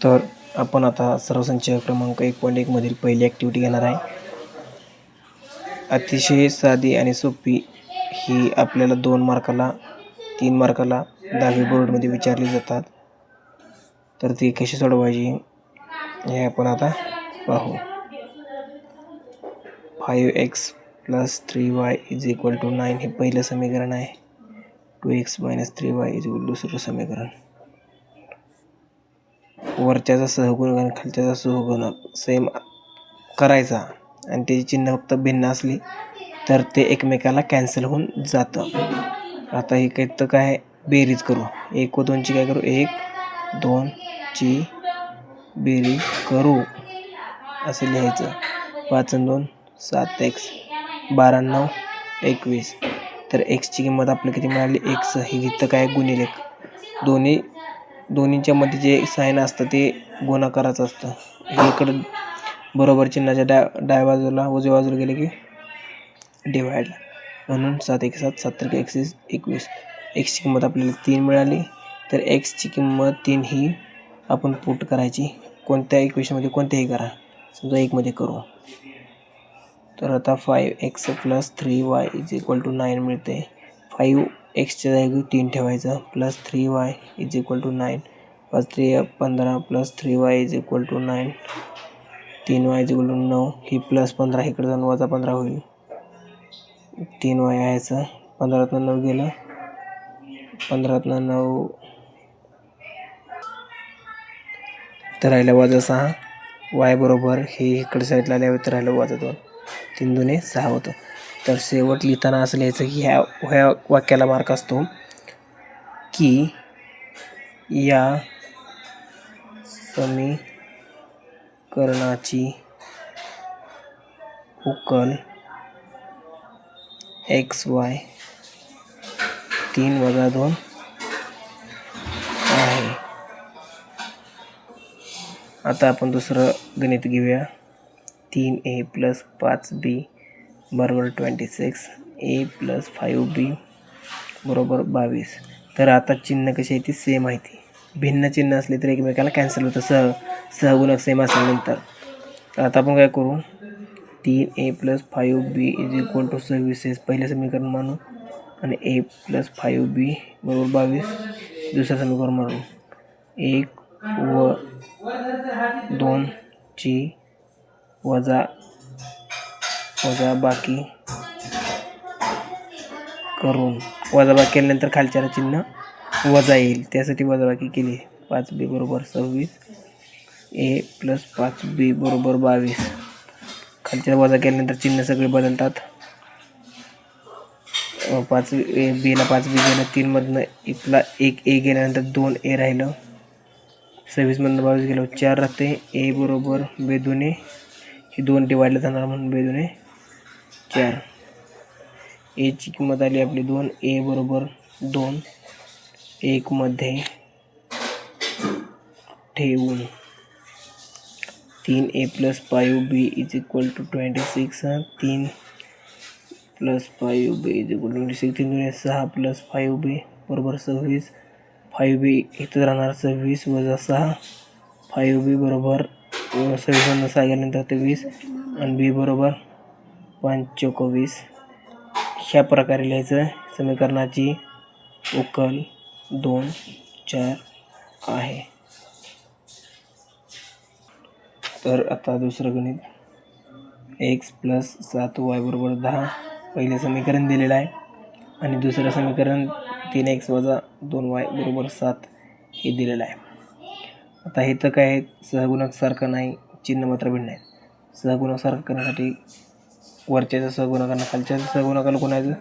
तर आपण आता सरळसंच क्रमांक 1.1 मधील पहिली ॲक्टिव्हिटी घेणार आहे. अतिशय साधी आणि सोपी ही आपल्याला 2 मार्काला 3 मार्काला 10वी बोर्डमध्ये विचारली जातात. तर ती कशी सोडवायची हे आपण आता पाहू. 5x + 3y = 9 हे पहिलं समीकरण आहे. 2x - 3y = दुसरं समीकरण. वरच्याचा सहगुणक आणि खालच्याचा सहगुणक सेम करायचा आणि त्याची चिन्ह फक्त भिन्न असली तर ते एकमेकाला कॅन्सल होऊन जातं. आता हे काय तर काय बेरीज करू. 1 व 2 ची काय करू, 1, 2 ची बेरीज करू असं लिहायचं. 5 आणि 2 7x, 12 आणि 9 21. तर x ची किंमत आपल्याला किती मिळाली, x. हे इथं काय गुणिले दोन्हीच्या मध्ये जे साइन असतं ते गुणाकाराचं असतं. इकडं बरोबर चिन्हाच्या डाव्या बाजूला उजव्या बाजूला गेले की डिवाइडला, म्हणून 7 1 7 7 3 x 21. x ची किंमत आपल्याला 3 मिळाली. तर x ची किंमत 3 ही आपण पुट करायची कोणत्या इक्वेशनमध्ये, कोणत्याही करा, समजा 1 मध्ये करू. तर आता 5x + 3y = 9 मिळते. 5xच्या जागी 3 ठेवायचं प्लस 3y = 9. 5 3 15 + 3y = 9. 3y = 9. ही प्लस 15 इकडे जाऊन वजा 15 होईल. 3y यायचं, 15तनं 9 गेलं, 15तनं 9 तर राहिलं वजा 6. y बरोबर हे इकडे साईडला आल्यावर तर राहिलं वजा 2. 3 दुने 6 होतं. तर शेवट लिहिताना असं लिहायचं की ह्या वाक्याला मार्क असतो की या समीकरणाची उकल xy 3 - 2 आहे. आता आपण दुसरं गणित घेऊया. 3a + 5b = 26. a + 5b = 22. तर आता चिन्ह कशी आहे ती सेम आहे. ती भिन्न चिन्ह असले तर एकमेकाला कॅन्सल होतं सहगुणक सेम असल्यानंतर. तर आता आपण काय करू, 3a + 5b = 26 पहिलं समीकरण मानू आणि a + 5b = 22 दुसरं समीकरण मानू. 1 व 2 ची वजा बाकी करून वजाबाकी केल्यानंतर खालच्याला चिन्ह वजा येईल, त्यासाठी वजाबाकी केली. 5b = 26, a + 5b = 22. खालच्या वजा केल्यानंतर चिन्ह सगळे बदलतात. 5b ला 5b गेलं, 3 मधनं इथला 1a गेल्यानंतर 2a राहिलं. 26 मधनं 22 गेलं 4 राहते. a बरोबर बेदुने ही 2 डिवाइडला जाणार म्हणून बेदुने 4. a ची किंमत आली आपली 2. a बरोबर 2 1 मध्ये ठेवून 3a + 5b = 26. 3 + 5b = 26. 3 दुने 6 + 5b = 26. 5b इथं राहणार 26 वजा 6. 5b बरोबर 26 मधनं 6 गेल्यानंतर 23 आणि b बरोबर 5 × 24. ह्या प्रकारे लिहायचं. समीकरणाची उकल 2 4 आहे. तर आता दुसरं गणित, x + 7y = 10 पहिले समीकरण दिलेलं आहे आणि दुसरं समीकरण 3x - 2y = 7 हे दिलेलं आहे. आता हे तर काय सहगुणक सारखं नाही, चिन्ह मात्र भिन्न आहे. सहगुणक सारखं करण्यासाठी वरच्याच्या सहगुणकांना खालच्या सहगुणकाला गुणायचं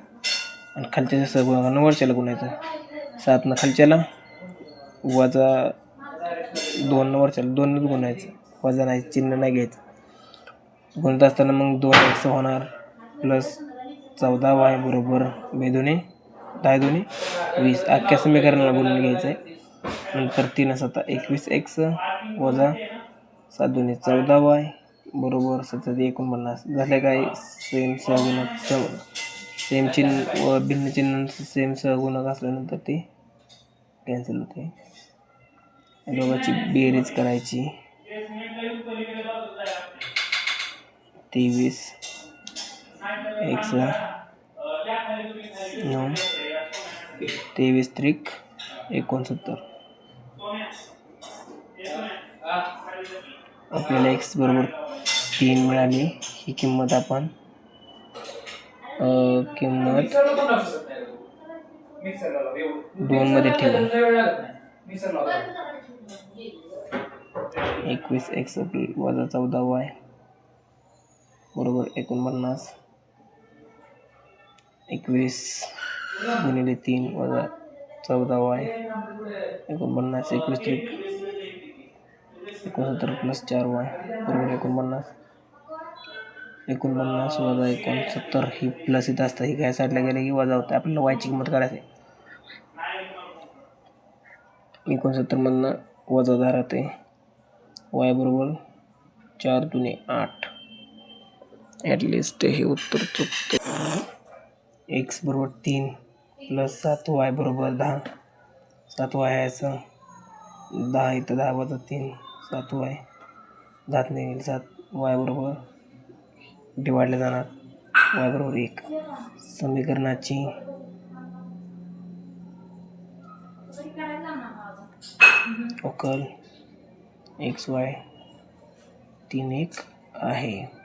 आणि खालच्या सहगुणकांना वरच्याला गुणायचं. 7 खालच्याला वजा 2 वरच्याला 2नंच गुणायचं, वजा नाही, चिन्ह नाही घ्यायचं. गुणत असताना मग 2x होणार प्लस 14y बरोबर बेदुने 10 दुने 20. अख्ख्या समीकरणाला गुणून घ्यायचं आहे. नंतर 3 7 21x वजा 7 दुने 14y बरोबर 7 49. झाले काय सेम सहगुणक, सेम चिन्ह व भिन्न चिन्ह सेम सहगुणक असल्यानंतर ते कॅन्सल होते. दोघांची बेरीज करायची. 23 x 9 23 त्रिक 69. आपल्याला x बरोबर 3 मिळाली. ही किंमत आपण किंमत 2 मध्ये ठेवू. 21 x वजा 14y बरोबर 49. 21 गुणिले 3 वजा 14y 49. 21 त्रिक 69 प्लस 4y बरोबर 49. 49 वजा 69 ही प्लस इथं असतं. ही काय साईडला गेले की वजा होतं. आपल्याला वायची किंमत काढायची. 69 मधनं वजा 10 राहते. वाय बरोबर 4 दुने 8. ॲटलिस्ट हे उत्तर चुकते. एक्स बरोबर 3 प्लस 7y बरोबर 10. 7y आहे असं 10 इथं 10 वजा 3 7y 10 निघेल 7. y बरोबर डिवाइडला जाणार y बरोबर 1. समीकरणाची उकल XY 3 1 आहे.